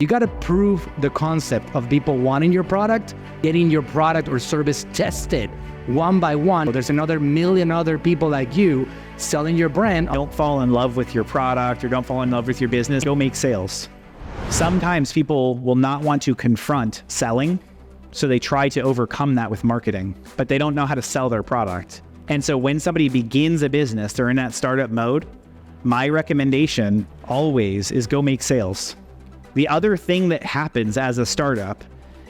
You got to prove the concept of people wanting your product, getting your product or service tested one by one. There's another million other people like you selling your brand. Don't fall in love with your product or don't fall in love with your business. Go make sales. Sometimes people will not want to confront selling, so they try to overcome that with marketing, but they don't know how to sell their product. And so when somebody begins a business, they're in that startup mode, my recommendation always is go make sales. The other thing that happens as a startup,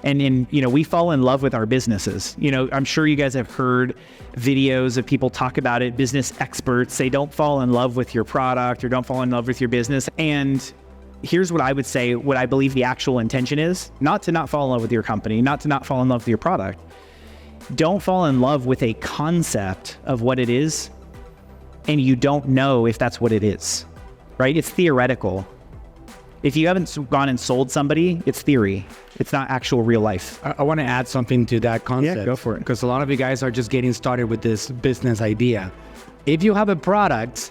and we fall in love with our businesses. I'm sure you guys have heard videos of people talk about it, business experts say don't fall in love with your product or don't fall in love with your business. And here's what I would say, what I believe the actual intention is, not to not fall in love with your company, not to not fall in love with your product. Don't fall in love with a concept of what it is, and you don't know if that's what it is, right? It's theoretical. If you haven't gone and sold somebody, it's theory. It's not actual real life. I want to add something to that concept. Yeah, go for it. Because a lot of you guys are just getting started with this business idea. If you have a product,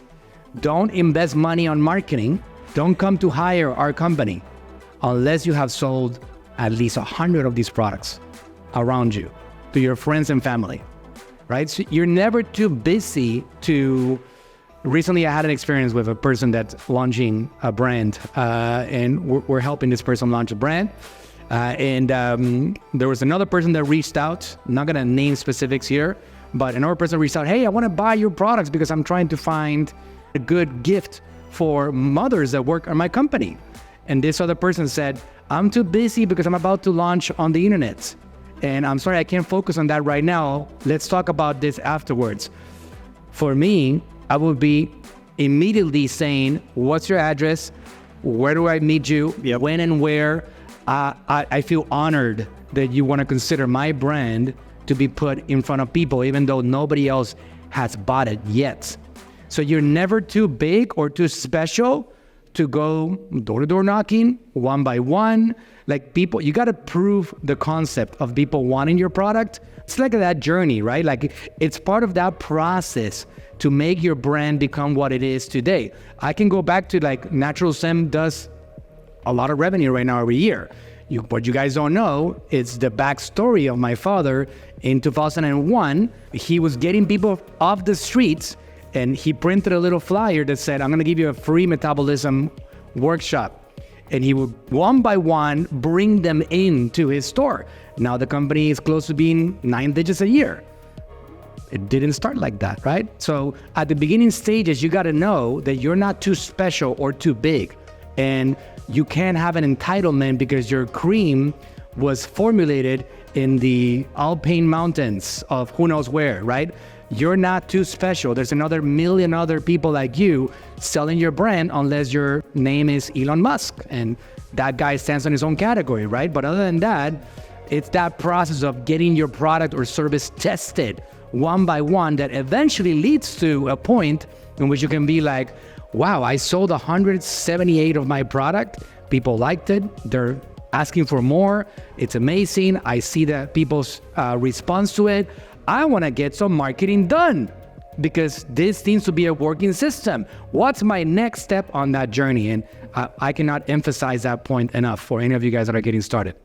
don't invest money on marketing. Don't come to hire our company unless you have sold at least 100 of these products around you to your friends and family, right? So you're never too busy to... Recently, I had an experience with a person that's launching a brand, and we're helping this person launch a brand. There was another person that reached out, not gonna name specifics here, but another person reached out, hey, I wanna buy your products because I'm trying to find a good gift for mothers that work on my company. And this other person said, I'm too busy because I'm about to launch on the internet. And I'm sorry, I can't focus on that right now. Let's talk about this afterwards. For me, I would be immediately saying, what's your address? Where do I meet you? Yep. When and where? I feel honored that you want to consider my brand to be put in front of people, even though nobody else has bought it yet. So you're never too big or too special to go door-to-door knocking, one by one. Like people, you got to prove the concept of people wanting your product. It's like that journey, right? Like it's part of that process to make your brand become what it is today. I can go back to like Natural Sem does a lot of revenue right now every year. What you guys don't know is the backstory of my father. In 2001, he was getting people off the streets and he printed a little flyer that said, I'm gonna give you a free metabolism workshop. And he would one by one bring them into his store. Now the company is close to being 9 digits a year. It didn't start like that, right? So at the beginning stages, you gotta know that you're not too special or too big. And you can't have an entitlement because your cream was formulated in the Alpine mountains of who knows where, right? You're not too special. There's another million other people like you selling your brand unless your name is Elon Musk. And that guy stands on his own category, right? But other than that, it's that process of getting your product or service tested one by one that eventually leads to a point in which you can be like, wow, I sold 178 of my product. People liked it. They're asking for more. It's amazing. I see that people's response to it. I want to get some marketing done because this seems to be a working system. What's my next step on that journey? And I cannot emphasize that point enough for any of you guys that are getting started.